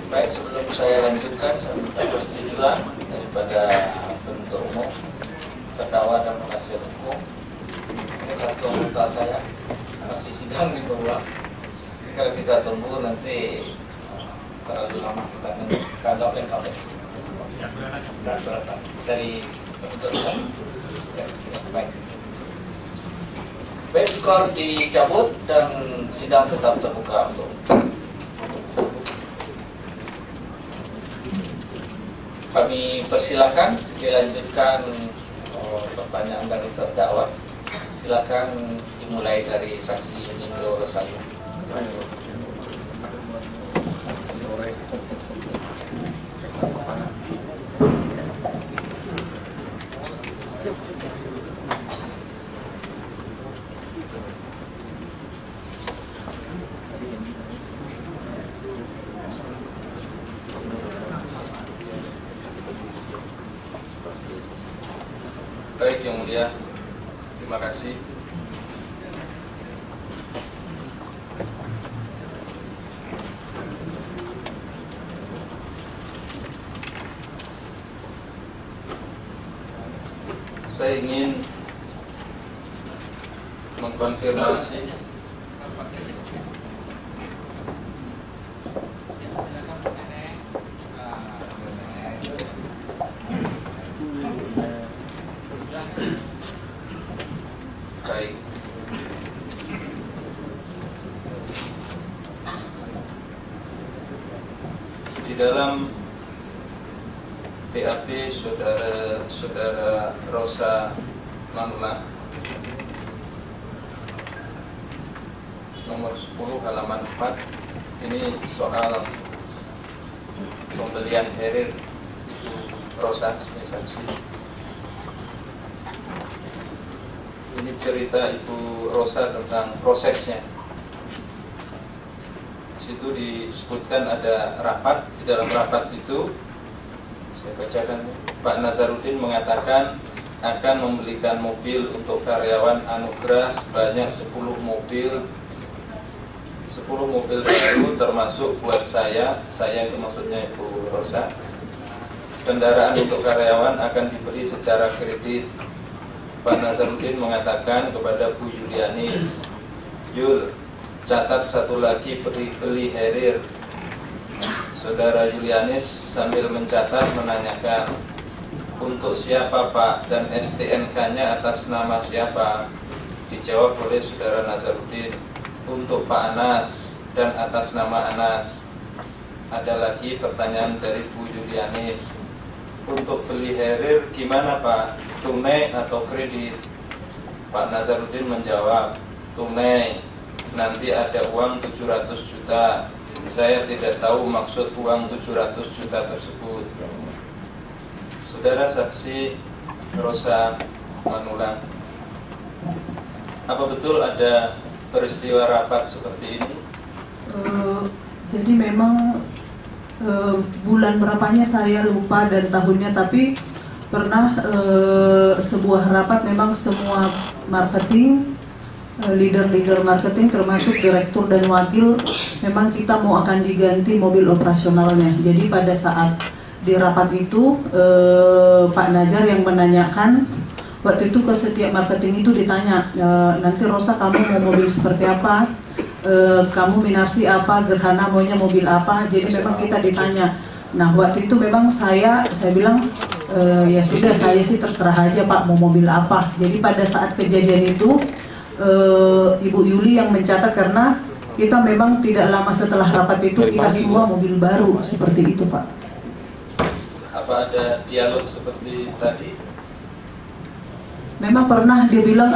Baik, sebelum saya lanjutkan, saya minta persetujuan daripada penuntut umum, terdakwa dan penasihat hukum. Ini satu anggota saya masih sidang di bawah. Jadi kalau kita tunggu nanti terlalu lama kita anggap lengkap ya. Dari penuntut umum. Ya, baik. Baik, skor dicabut dan sidang tetap terbuka untuk kami persilakan dilanjutkan pertanyaan dari terdakwa. Silakan dimulai dari saksi Nindyo Rosalia. Baik, Yang Mulia, terima kasih. Saya ingin mengkonfirmasi baik. Di dalam BAP saudara Rosa Manulang nomor 10 halaman 4 ini soal pembelian herir Ibu Rosa sebagai saksi. Ini cerita Ibu Rosa tentang prosesnya. Di situ disebutkan ada rapat. Di dalam rapat itu saya bacakan, Pak Nazarudin mengatakan akan membelikan mobil untuk karyawan Anugrah sebanyak 10 mobil baru termasuk buat saya itu maksudnya Ibu Rosa. Kendaraan untuk karyawan akan dibeli secara kredit. Pak Nazarudin mengatakan kepada Bu Yulianis, Yul, catat satu lagi beli herir. Saudara Yulianis sambil mencatat menanyakan, untuk siapa Pak dan STNK-nya atas nama siapa? Dijawab oleh Saudara Nazarudin, untuk Pak Anas dan atas nama Anas. Ada lagi pertanyaan dari Bu Yulianis, untuk beli herir gimana Pak? Tunai atau kredit? Pak Nazarudin menjawab, tunai. Nanti ada uang 700 juta. Saya tidak tahu maksud uang 700 juta tersebut. Saudara saksi Rosa Manulang, apa betul ada peristiwa rapat seperti ini? Jadi memang bulan berapanya saya lupa dan tahunnya, tapi pernah sebuah rapat memang semua marketing, leader marketing termasuk direktur dan wakil, memang kita mau akan diganti mobil operasionalnya. Jadi pada saat di rapat itu Pak Najar yang menanyakan, waktu itu ke setiap marketing itu ditanya, nanti Rosa kamu mau mobil seperti apa, kamu Minarsi apa, Gerhana maunya mobil apa. Jadi memang kita ditanya. Nah waktu itu memang saya bilang ya sudah, saya sih terserah aja Pak mau mobil apa. Jadi pada saat kejadian itu Ibu Yuli yang mencatat, karena kita memang tidak lama setelah rapat itu kita semua mobil baru seperti itu Pak. Apa ada dialog seperti tadi? Memang pernah dia bilang,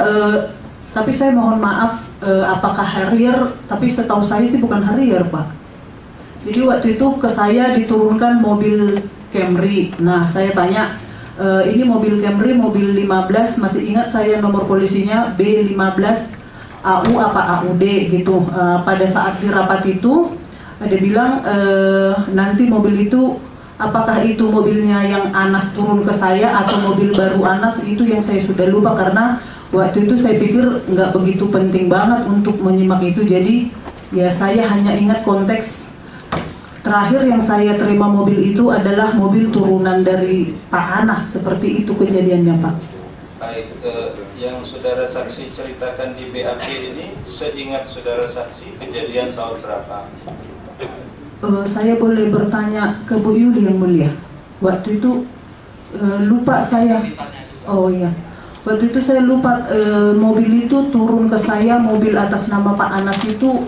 tapi saya mohon maaf, apakah Harrier? Tapi setahu saya sih bukan Harrier Pak. Jadi waktu itu ke saya diturunkan mobil Camry. Nah saya tanya, ini mobil Camry mobil 15, masih ingat saya nomor polisinya B15 AU apa AUD gitu. Pada saat di rapat itu ada bilang, nanti mobil itu apakah itu mobilnya yang Anas turun ke saya atau mobil baru Anas, itu yang saya sudah lupa, karena waktu itu saya pikir nggak begitu penting banget untuk menyimak itu. Jadi ya saya hanya ingat konteks terakhir yang saya terima mobil itu adalah mobil turunan dari Pak Anas, seperti itu kejadiannya Pak. Baik, yang saudara saksi ceritakan di BAP ini, seingat saudara saksi kejadian tahun berapa? Saya boleh bertanya ke Bu Yuli yang mulia. Waktu itu lupa saya. Oh iya. Waktu itu saya lupa, mobil itu turun ke saya, mobil atas nama Pak Anas itu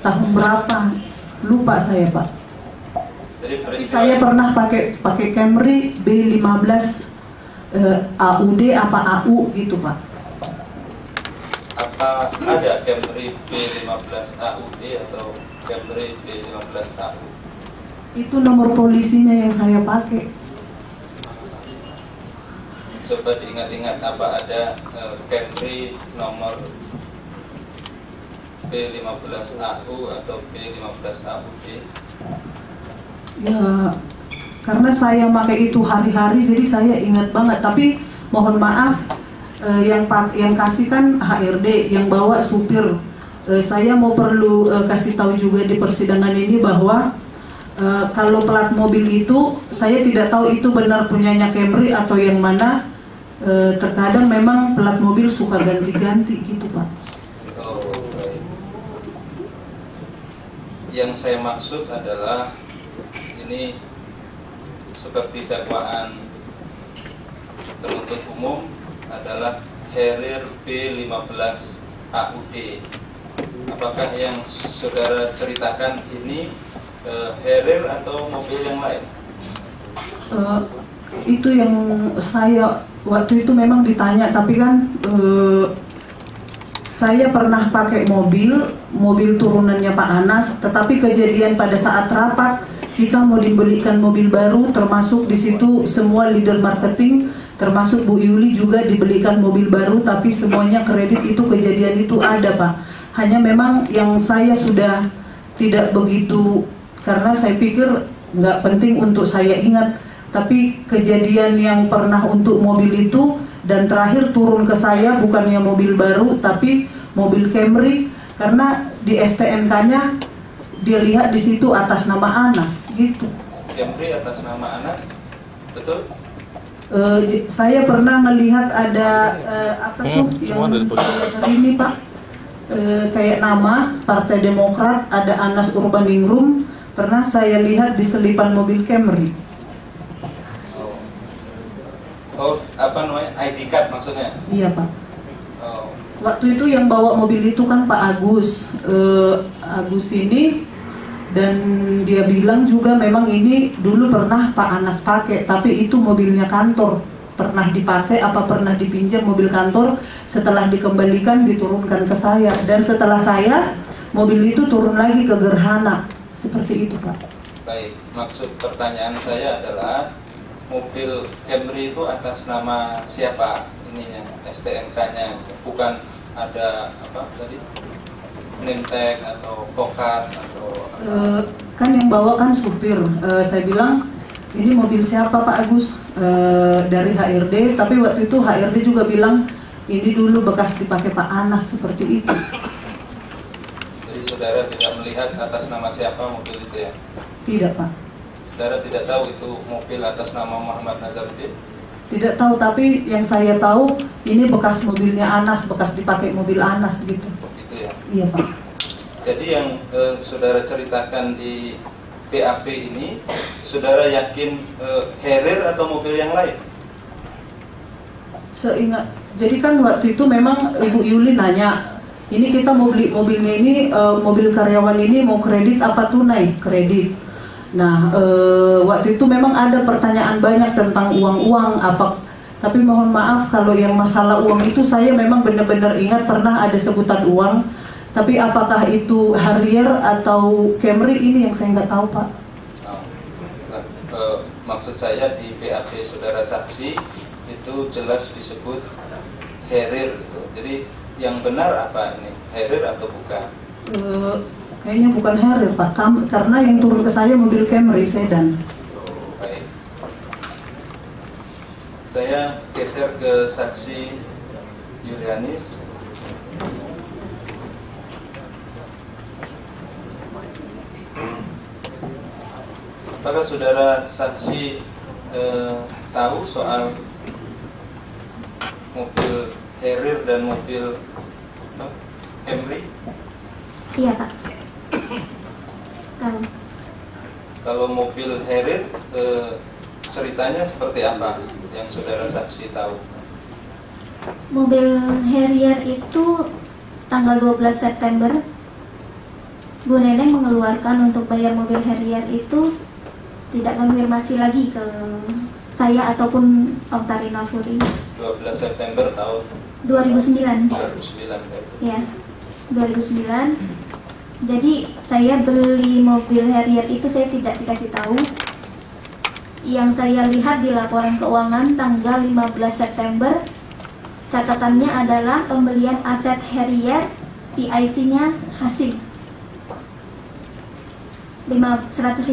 tahun berapa? Lupa saya Pak. Jadi saya pernah pakai Camry B15 AUD apa AU gitu Pak. Apa ada Camry B15 AUD atau Camry B15 AU? Itu nomor polisinya yang saya pakai. Coba diingat-ingat, apa ada Camry nomor B15 AU atau B15 AUD? Ya, karena saya pakai itu hari-hari, jadi saya ingat banget. Tapi mohon maaf, yang kasih kan HRD, yang bawa supir. Saya mau perlu kasih tahu juga di persidangan ini bahwa kalau plat mobil itu, saya tidak tahu itu benar punyanya Camry atau yang mana. Terkadang memang plat mobil suka ganti-ganti gitu Pak. Oh, baik. Yang saya maksud adalah ini seperti dakwaan penuntut umum adalah Harrier B15 AUD. Apakah yang saudara ceritakan ini Harrier atau mobil yang lain? Itu yang saya waktu itu memang ditanya, tapi kan saya pernah pakai mobil turunannya Pak Anas, tetapi kejadian pada saat rapat kita mau dibelikan mobil baru, termasuk di situ semua leader marketing, termasuk Bu Yuli juga dibelikan mobil baru, tapi semuanya kredit. Itu kejadian itu ada Pak. Hanya memang yang saya sudah tidak begitu, karena saya pikir nggak penting untuk saya ingat. Tapi kejadian yang pernah untuk mobil itu dan terakhir turun ke saya bukannya mobil baru tapi mobil Camry, karena di STNK-nya dia lihat di situ atas nama Anas gitu. Camry atas nama Anas, betul? Saya pernah melihat ada apa tuh yang ini Pak, kayak nama Partai Demokrat, ada Anas Urbaningrum, pernah saya lihat di selipan mobil Camry. Oh, apa namanya? ID card maksudnya? Iya Pak. Oh. Waktu itu yang bawa mobil itu kan Pak Agus. Agus ini, dan dia bilang juga memang ini dulu pernah Pak Anas pakai, tapi itu mobilnya kantor. Pernah dipakai apa pernah dipinjam mobil kantor, setelah dikembalikan diturunkan ke saya. Dan setelah saya, mobil itu turun lagi ke Gerhana. Seperti itu Pak. Baik, maksud pertanyaan saya adalah mobil Camry itu atas nama siapa ininya, STNK-nya, bukan ada apa tadi, name tag atau kokat atau kan yang bawa kan supir. Saya bilang ini mobil siapa Pak Agus, dari HRD, tapi waktu itu HRD juga bilang ini dulu bekas dipakai Pak Anas, seperti itu. Jadi saudara tidak melihat atas nama siapa mobil itu ya? Tidak Pak. Saudara tidak tahu itu mobil atas nama Muhammad Nazaruddin? Tidak tahu, tapi yang saya tahu ini bekas mobilnya Anas, bekas dipakai mobil Anas gitu. Begitu ya? Iya Pak. Jadi yang saudara ceritakan di BAP ini, saudara yakin Harrier atau mobil yang lain? Seingat, jadi kan waktu itu memang Ibu Yuli nanya, ini kita mau beli mobilnya ini, mobil karyawan ini mau kredit apa tunai? Kredit. Nah, waktu itu memang ada pertanyaan banyak tentang uang-uang apa. Tapi mohon maaf kalau yang masalah uang itu saya memang benar-benar ingat pernah ada sebutan uang. Tapi apakah itu Harrier atau Camry ini yang saya nggak tahu Pak. Maksud saya di BAP saudara saksi itu jelas disebut Harrier gitu. Jadi yang benar apa ini, Harrier atau bukan? Kayaknya bukan Harrier Pak, karena yang turun ke saya mobil Camry sedan. Oh, baik. Saya geser ke saksi Yulianis. Apakah saudara saksi tahu soal mobil Harrier dan mobil Camry? Iya Pak. Tahu. Kalau mobil Harrier ceritanya seperti apa yang saudara saksi tahu? Mobil Harrier itu tanggal 12 September Bu Neneng mengeluarkan untuk bayar mobil Harrier itu tidak konfirmasi lagi ke saya ataupun Om Tarina Furi. 12 September tahun 2009. 2009. Ya, 2009. Jadi saya beli mobil Harrier itu saya tidak dikasih tahu. Yang saya lihat di laporan keuangan tanggal 15 September, catatannya adalah pembelian aset Harrier, PIC-nya hasil 150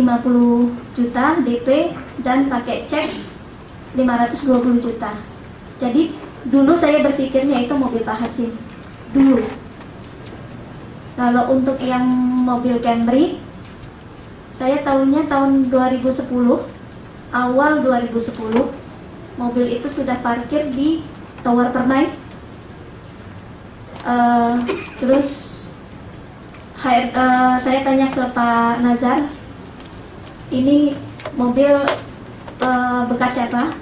juta DP dan pakai cek 520 juta. Jadi dulu saya berpikirnya itu mobil Pak Hasim dulu. Kalau untuk yang mobil Camry, saya tahunya tahun 2010, awal 2010, mobil itu sudah parkir di Tower Permai. Terus saya tanya ke Pak Nazar, ini mobil bekas siapa?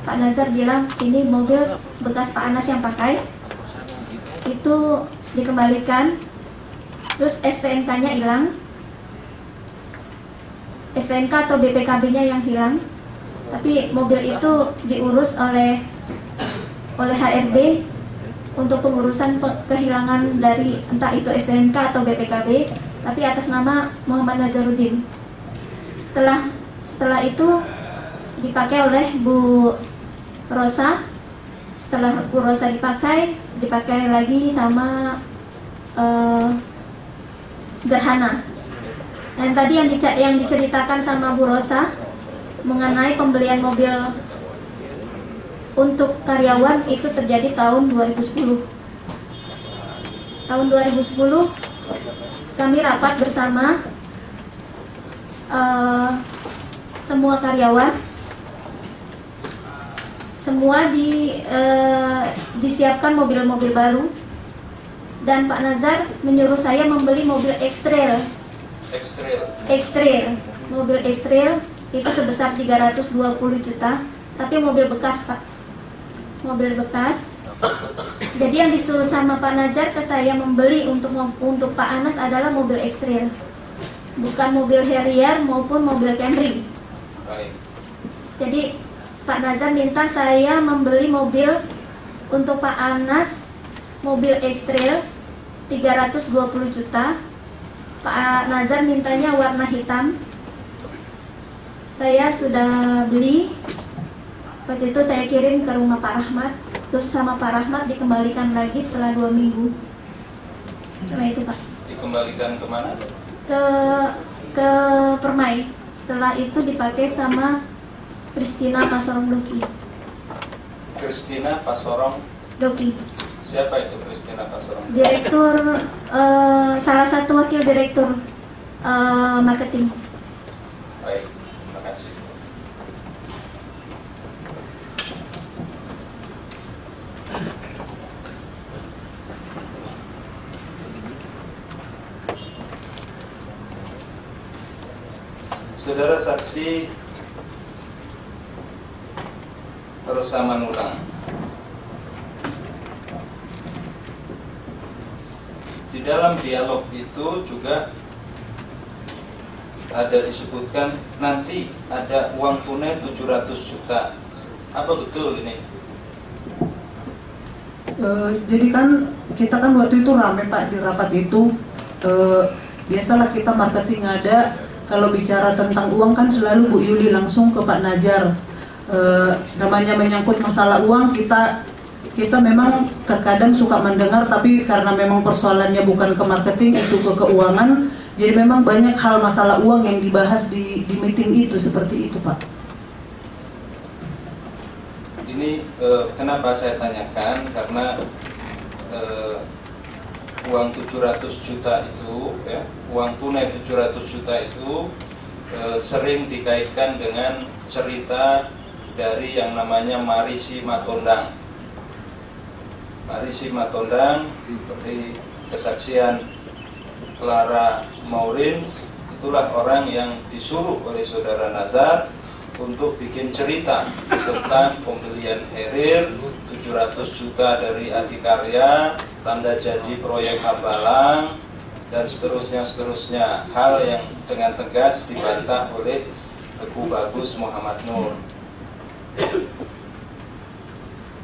Pak Nazar bilang ini mobil bekas Pak Anas yang pakai. Itu dikembalikan. Terus STNK-nya hilang, STNK atau BPKB-nya yang hilang. Tapi mobil itu diurus oleh HRD untuk pengurusan kehilangan dari entah itu STNK atau BPKB, tapi atas nama Muhammad Nazarudin. Setelah itu dipakai oleh Bu Rosa. Setelah Bu Rosa dipakai lagi sama Gerhana. Dan tadi yang diceritakan sama Bu Rosa mengenai pembelian mobil untuk karyawan itu terjadi tahun 2010. Tahun 2010 kami rapat bersama semua karyawan. Semua disiapkan mobil-mobil baru. Dan Pak Nazar menyuruh saya membeli mobil X-Trail. Mobil X-Trail itu sebesar 320 juta. Tapi mobil bekas Pak. Mobil bekas. Jadi yang disuruh sama Pak Nazar ke saya membeli untuk Pak Anas adalah mobil X-Trail, bukan mobil Harrier maupun mobil Camry. Jadi Pak Nazar minta saya membeli mobil untuk Pak Anas, mobil X-Trail 320 juta. Pak Nazar mintanya warna hitam. Saya sudah beli. Waktu itu saya kirim ke rumah Pak Rahmat. Terus sama Pak Rahmat dikembalikan lagi setelah 2 minggu. Cuma itu Pak. Dikembalikan kemana? Ke Permai. Setelah itu dipakai sama Kristina Pasorong Doki. Kristina Pasorong Doki. Siapa itu Kristina Pasorong? Direktur, salah satu wakil direktur marketing. Baik, terima kasih. Saudara saksi Rosa Manulang, di dalam dialog itu juga ada disebutkan nanti ada uang tunai 700 juta. Apa betul ini? Jadi kan kita kan waktu itu rame Pak di rapat itu. Biasalah kita marketing ada, kalau bicara tentang uang kan selalu Bu Yuli langsung ke Pak Najar. Namanya menyangkut masalah uang, kita memang terkadang suka mendengar, tapi karena memang persoalannya bukan ke marketing, itu ke keuangan, jadi memang banyak hal masalah uang yang dibahas di meeting itu, seperti itu Pak. Ini kenapa saya tanyakan, karena uang 700 juta itu, ya, uang tunai 700 juta itu sering dikaitkan dengan cerita dari yang namanya Marisi Matondang. Marisi Matondang seperti kesaksian Clara Maurins, itulah orang yang disuruh oleh saudara Nazar untuk bikin cerita tentang pembelian Herir, 700 juta dari Adikarya, tanda jadi proyek Hambalang, dan seterusnya, hal yang dengan tegas dibantah oleh Teguh Bagus Muhammad Nur.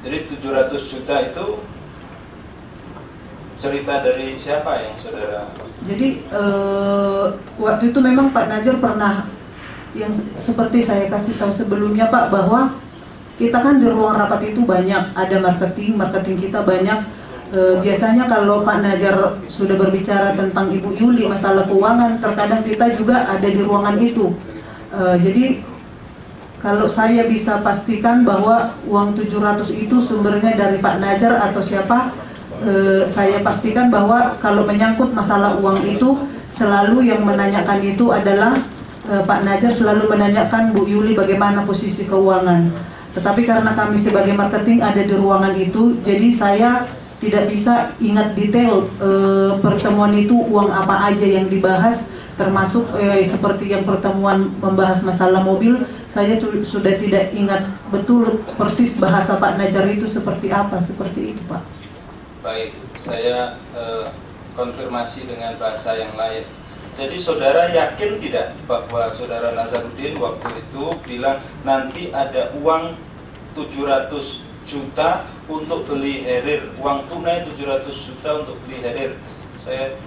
Jadi 700 juta itu cerita dari siapa yang saudara? Jadi waktu itu memang Pak Najar pernah, yang seperti saya kasih tahu sebelumnya Pak, bahwa kita kan di ruang rapat itu banyak, ada marketing kita banyak. Biasanya kalau Pak Najar sudah berbicara tentang Ibu Yuli masalah keuangan, terkadang kita juga ada di ruangan itu. Jadi kalau saya bisa pastikan bahwa uang 700 itu sumbernya dari Pak Najar atau siapa, saya pastikan bahwa kalau menyangkut masalah uang itu, selalu yang menanyakan itu adalah Pak Najar, selalu menanyakan Bu Yuli bagaimana posisi keuangan. Tetapi karena kami sebagai marketing ada di ruangan itu, jadi saya tidak bisa ingat detail pertemuan itu uang apa aja yang dibahas, termasuk seperti yang pertemuan membahas masalah mobil. Saya sudah tidak ingat betul persis bahasa Pak Najar itu seperti apa, seperti itu Pak. Baik, saya konfirmasi dengan bahasa yang lain. Jadi saudara yakin tidak bahwa saudara Nazarudin waktu itu bilang nanti ada uang 700 juta untuk beli Herir, uang tunai 700 juta untuk beli Herir? Saya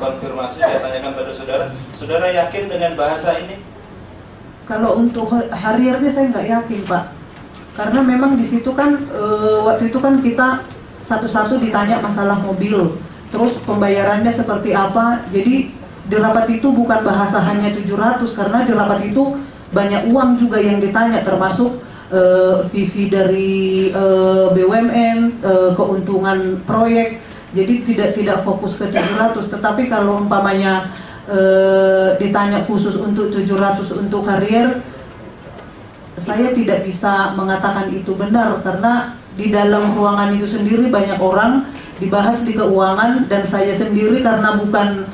konfirmasi, saya tanyakan pada saudara, saudara yakin dengan bahasa ini? Kalau untuk Hariernya saya nggak yakin Pak, karena memang di situ kan waktu itu kan kita satu-satu ditanya masalah mobil, terus pembayarannya seperti apa. Jadi di rapat itu bukan bahasa hanya 700, karena di rapat itu banyak uang juga yang ditanya, termasuk VV dari BUMN, keuntungan proyek. Jadi tidak fokus ke 700. Tetapi kalau umpamanya ditanya khusus untuk 700 untuk Harrier, saya tidak bisa mengatakan itu benar, karena di dalam ruangan itu sendiri banyak orang dibahas di keuangan, dan saya sendiri karena bukan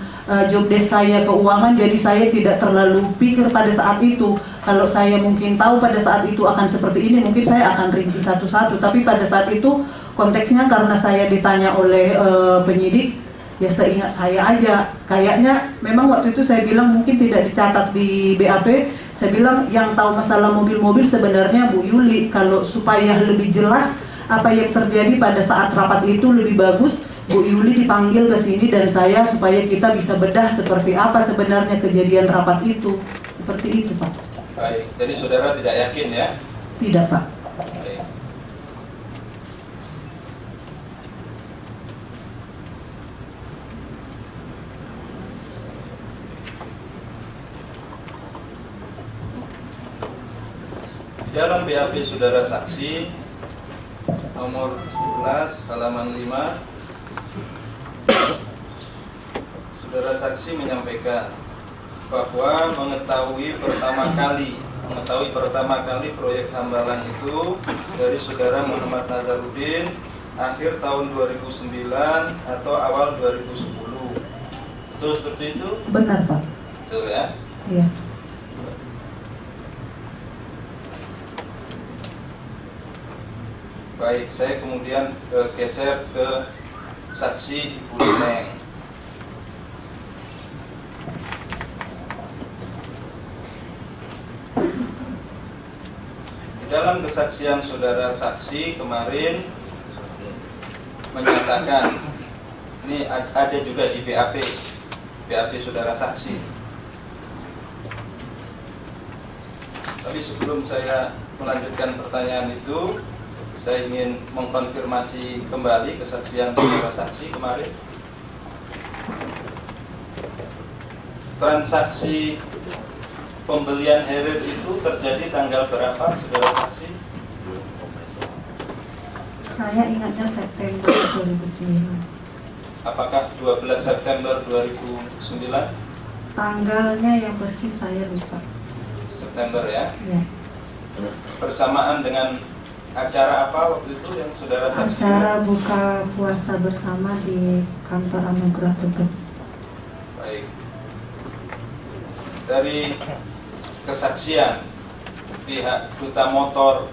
job desk saya keuangan, jadi saya tidak terlalu pikir pada saat itu. Kalau saya mungkin tahu pada saat itu akan seperti ini, mungkin saya akan rinci satu-satu. Tapi pada saat itu konteksnya karena saya ditanya oleh penyidik, ya seingat saya aja. Kayaknya memang waktu itu saya bilang mungkin tidak dicatat di BAP. Saya bilang yang tahu masalah mobil-mobil sebenarnya Bu Yuli. Kalau supaya lebih jelas apa yang terjadi pada saat rapat itu lebih bagus, Bu Yuli dipanggil ke sini dan saya, supaya kita bisa bedah seperti apa sebenarnya kejadian rapat itu. Seperti itu Pak. Baik, jadi saudara tidak yakin ya? Tidak Pak. Baik. Di dalam BAP saudara saksi nomor 17 halaman 5, saudara saksi menyampaikan bahwa mengetahui pertama kali proyek Hambalang itu dari saudara Muhammad Nazarudin akhir tahun 2009 atau awal 2010. Betul seperti itu? Benar Pak. Betul ya? Iya. Baik, saya kemudian geser ke saksi Ibu Neng. Di dalam kesaksian saudara saksi kemarin menyatakan, ini ada juga di BAP saudara saksi. Tapi sebelum saya melanjutkan pertanyaan itu, saya ingin mengkonfirmasi kembali kesaksian saudara saksi kemarin. Transaksi pembelian Herir itu terjadi tanggal berapa, saudara saksi? Saya ingatnya September 2009. Apakah 12 September 2009? Tanggalnya yang persis saya lupa. September ya. Ya. Bersamaan dengan acara apa waktu itu yang saudara saksikan? Acara buka puasa bersama di kantor Anugerah Tubet. Baik. Dari kesaksian pihak Duta Motor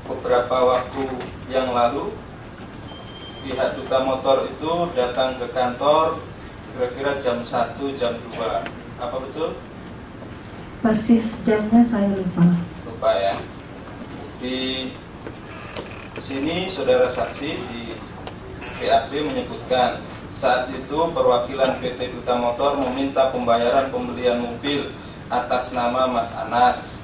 beberapa waktu yang lalu, pihak Duta Motor itu datang ke kantor kira-kira jam 1, jam 2. Apa betul? Persis jamnya saya lupa. Lupa ya. Di sini saudara saksi di PAP menyebutkan saat itu perwakilan PT Duta Motor meminta pembayaran pembelian mobil atas nama Mas Anas.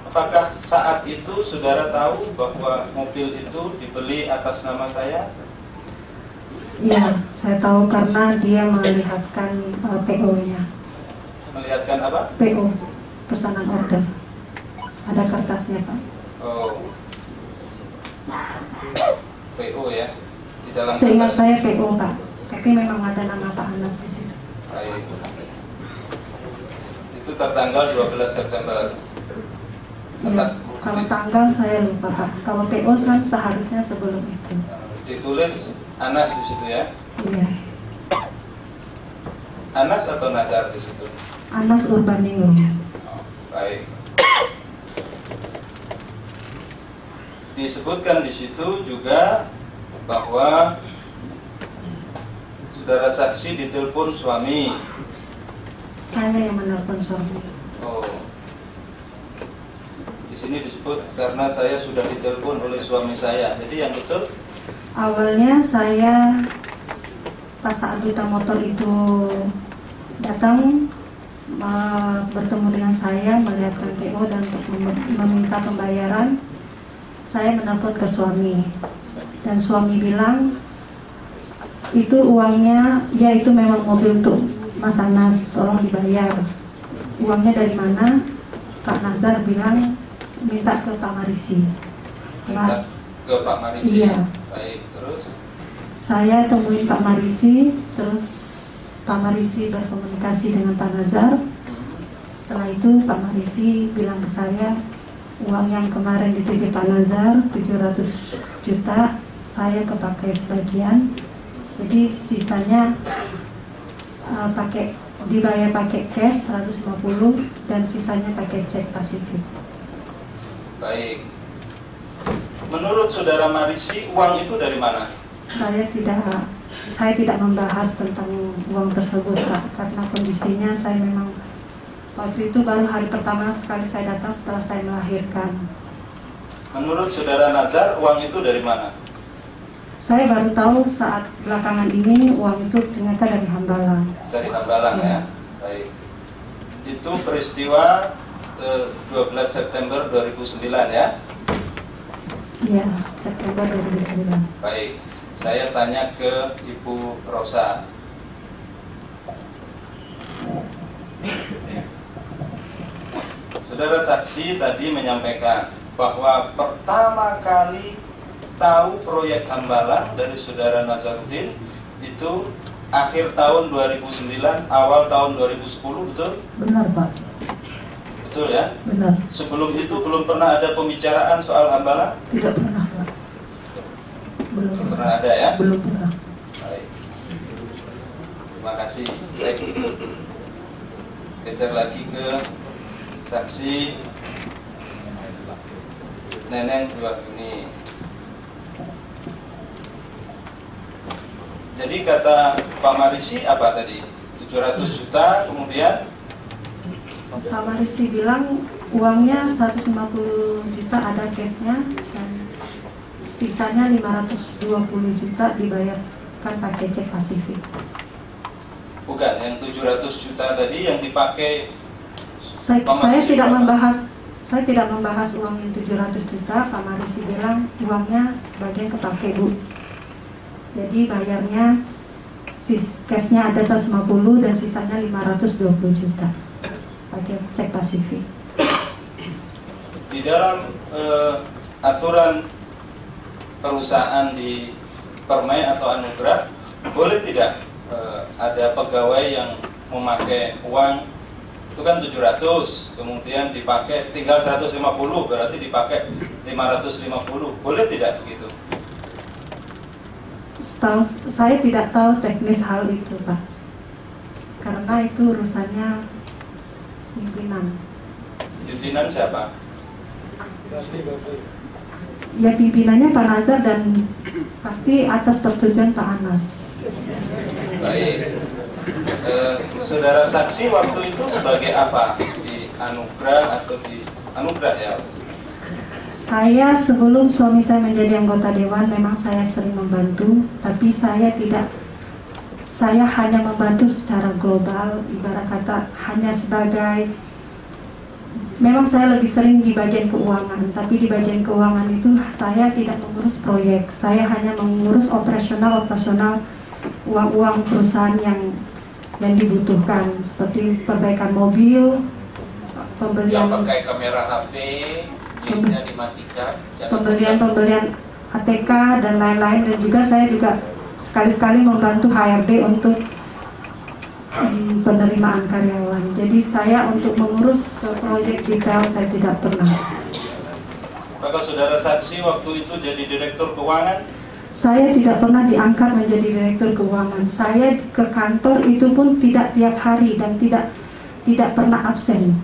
Apakah saat itu saudara tahu bahwa mobil itu dibeli atas nama saya? Iya, saya tahu karena dia melihatkan PO-nya. Melihatkan apa? PO, pesanan order. Ada kertasnya, Pak. Oh, PO ya. Di dalam Seingat kertas. saya PO, Pak. Tapi memang ada nama Pak Anas di situ. Baik. Itu tertanggal 12 September. Iya, kalau tanggal saya lupa, Pak. Kalau PO kan seharusnya sebelum itu. Ditulis Anas di situ ya. Iya. Anas atau Nazar di situ? Anas Urbaningrum. Baik. Disebutkan di situ juga bahwa saudara saksi ditelepon suami. Saya yang menelpon suami. Oh. Di sini disebut karena saya sudah ditelepon oleh suami saya. Jadi yang betul? Awalnya saya pas saat Duta Motor itu datang bertemu dengan saya, melihatkan PO dan untuk meminta pembayaran, saya menelpon ke suami dan suami bilang itu uangnya, ya itu memang mobil untuk Mas Anas, tolong dibayar. Uangnya dari mana? Pak Nazar bilang minta ke Pak Marisi. Minta ke Pak Marisi. Iya. Baik, terus? Saya temuin Pak Marisi, terus Pak Marisi berkomunikasi dengan Pak Nazar. Setelah itu Pak Marisi bilang ke saya, uang yang kemarin dititip Pak Nazar 700 juta, saya kepakai sebagian. Jadi sisanya dibayar pakai cash 150 dan sisanya pakai cek Pasifik. Baik. Menurut saudara Marisi, uang itu dari mana? Saya tidak membahas tentang uang tersebut, Pak, karena kondisinya saya memang waktu itu baru hari pertama sekali saya datang setelah saya melahirkan. Menurut saudara Nazar, uang itu dari mana? Saya baru tahu saat belakangan ini uang itu ternyata dari Hambalang. Dari Hambalang ya. Baik. Itu peristiwa 12 September 2009 ya. Iya, September 2009. Baik. Saya tanya ke Ibu Rosa. Saudara saksi tadi menyampaikan bahwa pertama kali tahu proyek Hambalang dari saudara Nazarudin itu akhir tahun 2009, awal tahun 2010, betul? Benar, Pak. Betul ya? Benar. Sebelum itu belum pernah ada pembicaraan soal Hambalang? Tidak pernah, Pak. Belum Pernah ada ya? Belum pernah. Baik. Terima kasih. Baik. Geser lagi ke saksi Neneng Siwakuni. Jadi kata Pak Marisi apa tadi? 700 juta, kemudian Pak Marisi bilang uangnya 150 juta ada cashnya dan sisanya 520 juta dibayarkan pakai cek Pasifik. bukan, yang 700 juta tadi yang dipakai. Saya tidak membahas uang yang 700 juta. Pak Marisi bilang uangnya sebagian kepake, Bu. Jadi bayarnya cashnya ada 150 dan sisanya 520 juta pakai cek Pasifik. Di dalam aturan perusahaan di Permai atau Anugerah, boleh tidak ada pegawai yang memakai uang itu kan 700, kemudian dipakai tinggal 150, berarti dipakai 550. Boleh tidak begitu? Saya tidak tahu teknis hal itu, Pak. Karena itu urusannya pimpinan. Pimpinan siapa? Ya, pimpinannya Pak Nazar dan pasti atas persetujuan Pak Anas. Baik. Saudara saksi waktu itu sebagai apa? Di Anugrah atau di Anugrah ya? Saya sebelum suami saya menjadi anggota dewan memang saya sering membantu, tapi saya hanya membantu secara global, ibarat kata hanya sebagai, memang saya lebih sering di bagian keuangan, tapi di bagian keuangan itu saya tidak mengurus proyek, saya hanya mengurus operasional uang-uang perusahaan yang dibutuhkan, seperti perbaikan mobil, pembelian Yang pakai kamera HP biasanya dimatikan, pembelian ATK dan lain-lain, dan juga saya juga sekali-sekali membantu HRD untuk penerimaan karyawan. Jadi saya untuk mengurus proyek detail saya tidak pernah. Apakah saudara saksi waktu itu jadi direktur keuangan? Saya tidak pernah diangkat menjadi direktur keuangan. Saya ke kantor itu pun tidak tiap hari dan tidak pernah absen.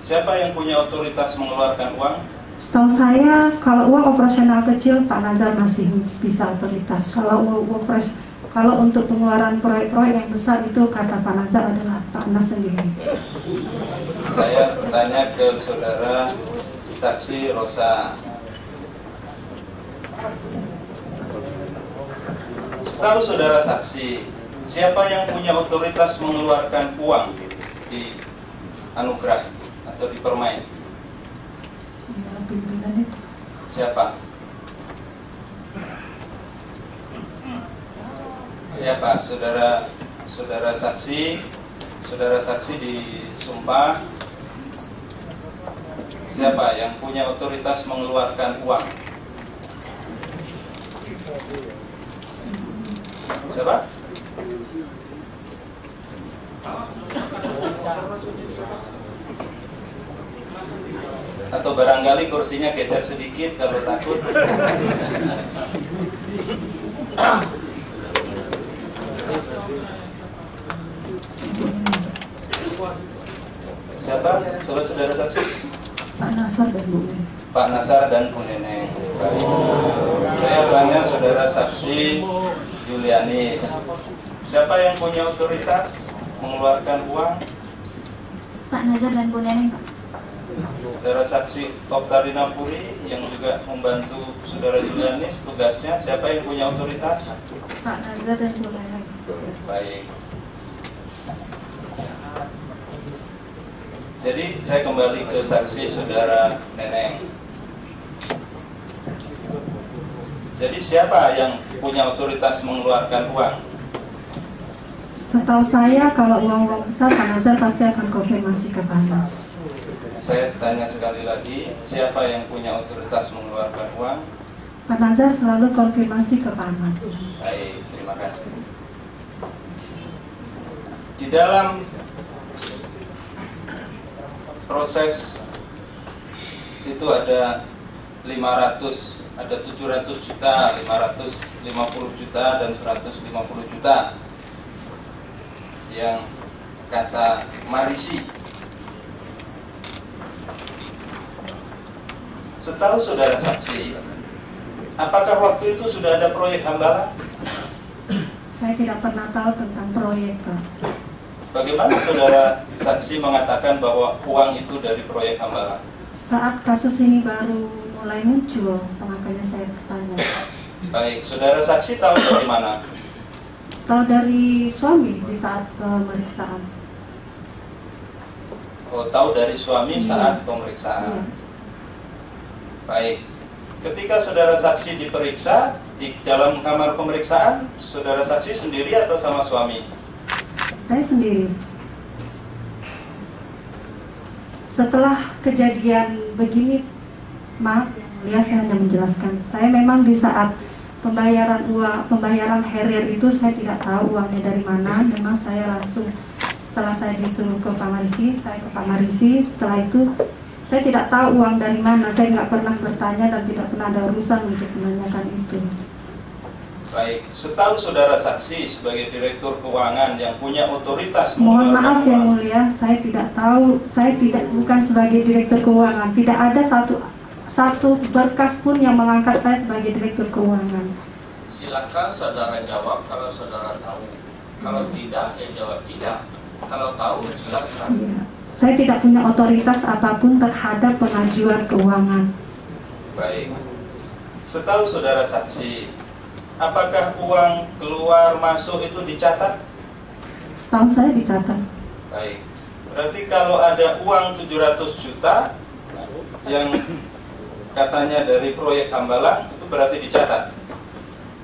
Siapa yang punya otoritas mengeluarkan uang? Setahu saya kalau uang operasional kecil Pak Nazar masih bisa otoritas. Kalau untuk pengeluaran proyek-proyek yang besar itu kata Pak Nazar adalah Pak Anas sendiri. Saya bertanya ke saudara saksi Rosa. Setahu saudara saksi, siapa yang punya otoritas mengeluarkan uang di Anugrah atau di Permain? Ya, pimpinan itu. Siapa? Siapa? Saudara saksi disumpah. Siapa yang punya otoritas mengeluarkan uang? Siapa? Atau barangkali kursinya geser sedikit kalau takut. Siapa? Saudara saksi? Pak Nasar dan Bu Neneng. Pak Nasar dan Bu Neneng. Saya tanya saudara saksi Julianis. Siapa yang punya otoritas mengeluarkan uang? Pak Nazar dan Bu Neneng, Pak. Saudara saksi Oktarina Puri yang juga membantu saudara Julianis tugasnya. Siapa yang punya otoritas? Pak Nazar dan Bu Neneng. Baik. Jadi saya kembali ke saksi saudara Neneng. Jadi siapa yang punya otoritas mengeluarkan uang? Setahu saya kalau uang besar Pak Nazar pasti akan konfirmasi ke Pak Anas. Saya tanya sekali lagi, siapa yang punya otoritas mengeluarkan uang? Pak Nazar selalu konfirmasi ke Pak Anas. Baik, terima kasih. Di dalam proses itu ada 500, ada 700 juta, 550 juta, dan 150 juta yang kata Marisi. Setahu saudara saksi, apakah waktu itu sudah ada proyek Hambalang? Saya tidak pernah tahu tentang proyek, Pak. Bagaimana saudara saksi mengatakan bahwa uang itu dari proyek Hambalang? Saat kasus ini baru mulai muncul, makanya saya bertanya. Baik, saudara saksi tahu dari mana? Tahu dari suami di saat pemeriksaan. Oh, tahu dari suami saat Iya. pemeriksaan. Baik, ketika saudara saksi diperiksa di dalam kamar pemeriksaan, saudara saksi sendiri atau sama suami? Saya sendiri. Setelah kejadian begini, maaf, ya saya hanya menjelaskan. Saya memang di saat pembayaran Harrier itu saya tidak tahu uangnya dari mana. Memang saya langsung setelah saya disuruh ke Pak Marisi, saya ke Pak Marisi. Setelah itu saya tidak tahu uang dari mana. Saya nggak pernah bertanya dan tidak pernah ada urusan untuk menanyakan itu. Baik, setahu saudara saksi sebagai direktur keuangan yang punya otoritas. Mohon maaf yang mulia, saya tidak tahu. Saya bukan sebagai direktur keuangan. Tidak ada satu berkas pun yang mengangkat saya sebagai direktur keuangan. Silakan saudara jawab kalau saudara tahu. Kalau tidak, ya jawab tidak. Kalau tahu, jelaskan. Ya. Saya tidak punya otoritas apapun terhadap pengajuan keuangan. Baik, setahu saudara saksi, apakah uang keluar masuk itu dicatat? Setahu saya dicatat. Baik, berarti kalau ada uang 700 juta yang katanya dari proyek Hambalang, itu berarti dicatat?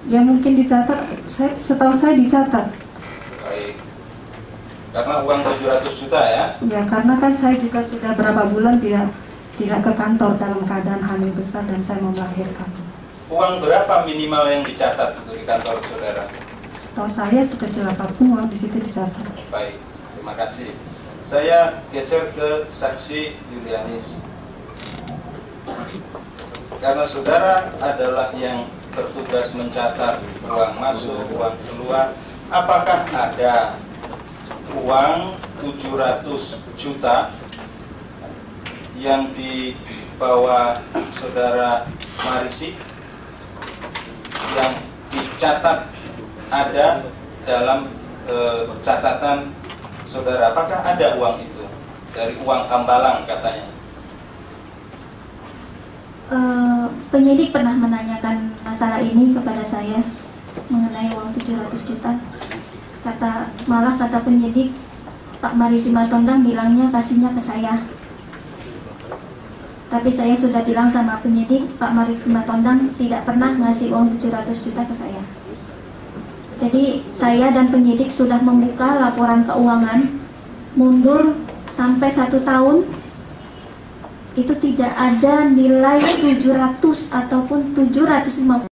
Ya mungkin dicatat, setahu saya dicatat. Baik, karena uang 700 juta ya? Ya karena kan saya juga sudah berapa bulan tidak ke kantor dalam keadaan hamil besar dan saya mau melahirkan. Uang berapa minimal yang dicatat itu di kantor saudara? Setahu saya sekecil apapun uang di situ dicatat. Baik, terima kasih. Saya geser ke saksi Yulianis. Karena saudara adalah yang bertugas mencatat uang masuk, uang keluar, apakah ada uang 700 juta yang dibawa saudara Marisi yang dicatat ada dalam catatan saudara? Apakah ada uang itu dari uang Hambalang katanya? Penyidik pernah menanyakan masalah ini kepada saya mengenai uang 700 juta. Malah kata penyidik, Pak Marisi Matondang bilangnya kasihnya ke saya. Tapi saya sudah bilang sama penyidik, Pak Marisi Matondang tidak pernah ngasih uang 700 juta ke saya. Jadi saya dan penyidik sudah membuka laporan keuangan mundur sampai 1 tahun. Itu tidak ada nilai 700 ataupun 750